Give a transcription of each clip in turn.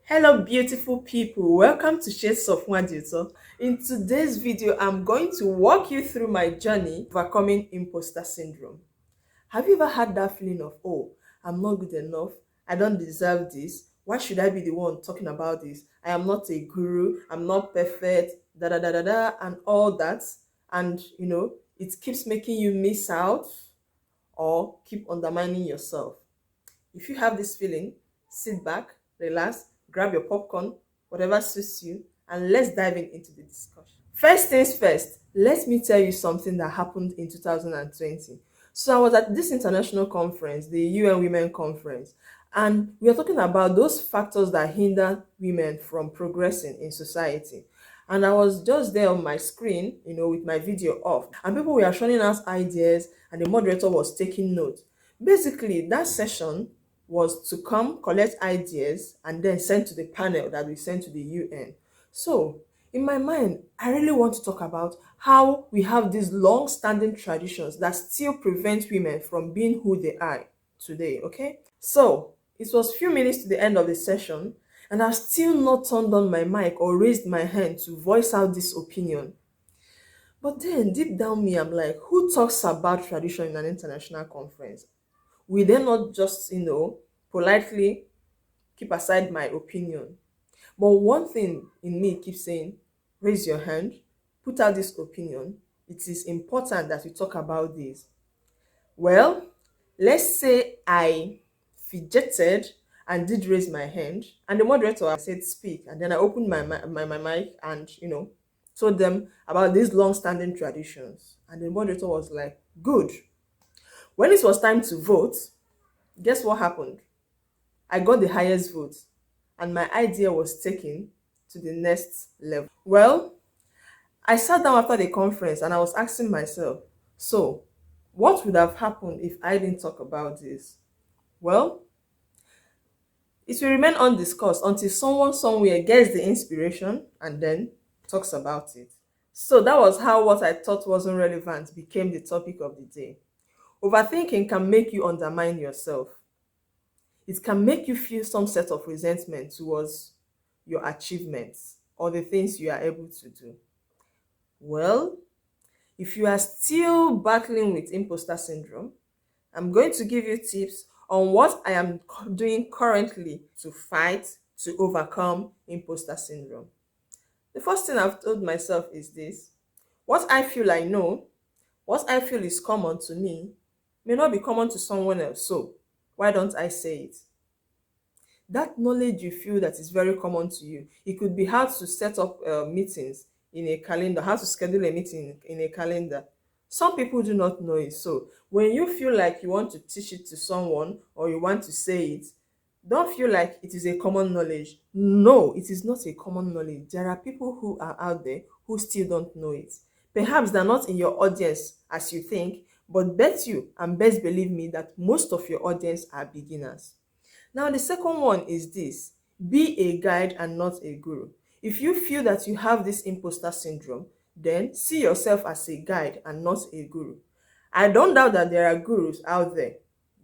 Hello beautiful people, welcome to Shades of Wadito. In today's video, I'm going to walk you through my journey overcoming imposter syndrome. Have you ever had that feeling of, oh, I'm not good enough, I don't deserve this, why should I be the one talking about this? I am not a guru, I'm not perfect, da da da da da, and all that. And it keeps making you miss out or keep undermining yourself. If you have this feeling, sit back, relax, grab your popcorn, whatever suits you, and let's dive into the discussion. First things first, let me tell you something that happened in 2020. So I was at this international conference, the UN Women Conference, and we are talking about those factors that hinder women from progressing in society. And I was just there on my screen, with my video off, and people were showing us ideas, and the moderator was taking notes. Basically, that session was to come collect ideas and then send to the panel that we sent to the UN. So, in my mind, I really want to talk about how we have these long-standing traditions that still prevent women from being who they are today, okay? So, it was few minutes to the end of the session, and I've still not turned on my mic or raised my hand to voice out this opinion. But then, deep down me, I'm like, who talks about tradition in an international conference? We then not just, politely keep aside my opinion. But one thing in me keeps saying, raise your hand, put out this opinion. It is important that we talk about this. Well, let's say I fidgeted and did raise my hand, and the moderator said speak, and then I opened my mic and told them about these long-standing traditions. And the moderator was like, good. When it was time to vote, guess what happened? I got the highest vote, and my idea was taken to the next level. Well, I sat down after the conference and I was asking myself, so what would have happened if I didn't talk about this? Well, it will remain undiscussed until someone somewhere gets the inspiration and then talks about it. So that was how what I thought wasn't relevant became the topic of the day. Overthinking can make you undermine yourself. It can make you feel some set of resentment towards your achievements or the things you are able to do. Well, if you are still battling with imposter syndrome, I'm going to give you tips on what I am doing currently to fight to overcome imposter syndrome. The first thing I've told myself is this: what I feel I know, what I feel is common to me, may not be common to someone else. So, why don't I say it? That knowledge you feel that is very common to you, it could be how to set up meetings in a calendar, how to schedule a meeting in a calendar. Some people do not know it. So when you feel like you want to teach it to someone or you want to say it, don't feel like it is a common knowledge. No, it is not a common knowledge. There are people who are out there who still don't know it. Perhaps they're not in your audience as you think, but bet you and best believe me that most of your audience are beginners. Now, the second one is this: be a guide and not a guru. If you feel that you have this imposter syndrome, then see yourself as a guide and not a guru. I don't doubt that there are gurus out there.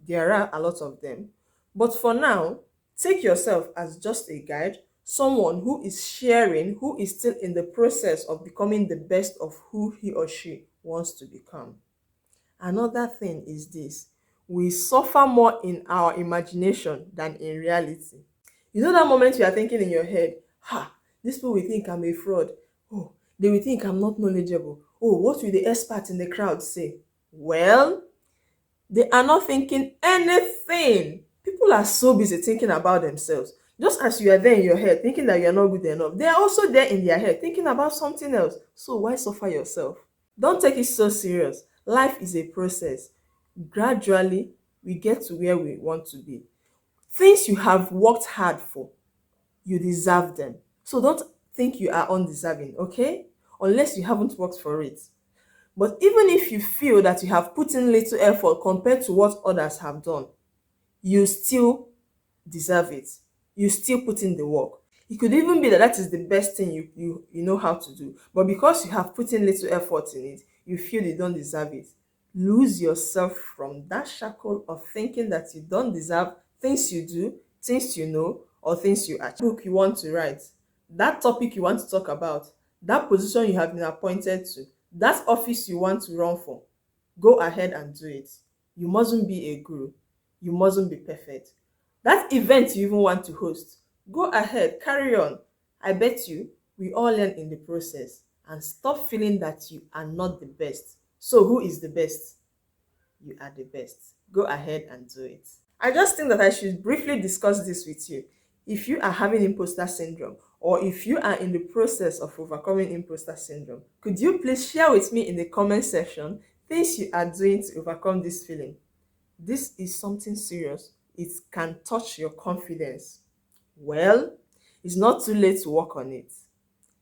There are a lot of them. But for now, take yourself as just a guide, someone who is sharing, who is still in the process of becoming the best of who he or she wants to become. Another thing is this: we suffer more in our imagination than in reality. You know that moment you are thinking in your head, ha, these people will think I'm a fraud. Oh, they will think I'm not knowledgeable. Oh, what will the experts in the crowd say? Well, they are not thinking anything. People are so busy thinking about themselves. Just as you are there in your head thinking that you are not good enough, they are also there in their head thinking about something else. So why suffer yourself? Don't take it so serious. Life is a process. Gradually, we get to where we want to be. Things you have worked hard for, you deserve them. So don't think you are undeserving, okay? Unless you haven't worked for it. But even if you feel that you have put in little effort compared to what others have done, you still deserve it. You still put in the work. It could even be that that is the best thing you know how to do. But because you have put in little effort in it, you feel you don't deserve it. Lose yourself from that shackle of thinking that you don't deserve things you do, things you know, or things you achieve, book you want to write, that topic you want to talk about, that position you have been appointed to, that office you want to run for, go ahead and do it. You mustn't be a guru. You mustn't be perfect. That event you even want to host, go ahead, carry on. I bet you we all learn in the process, and stop feeling that you are not the best. So who is the best? You are the best. Go ahead and do it. I just think that I should briefly discuss this with you. If you are having imposter syndrome, or if you are in the process of overcoming imposter syndrome, could you please share with me in the comment section things you are doing to overcome this feeling? This is something serious. It can touch your confidence. Well, it's not too late to work on it.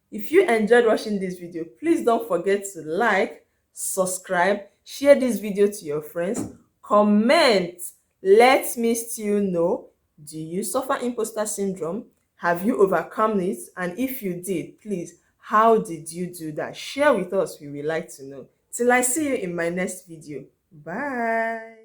If you enjoyed watching this video, please don't forget to like, subscribe, share this video to your friends, comment. Let me still know, do you suffer imposter syndrome? Have you overcome it? And if you did, please, how did you do that? Share with us, we would like to know. Till I see you in my next video. Bye.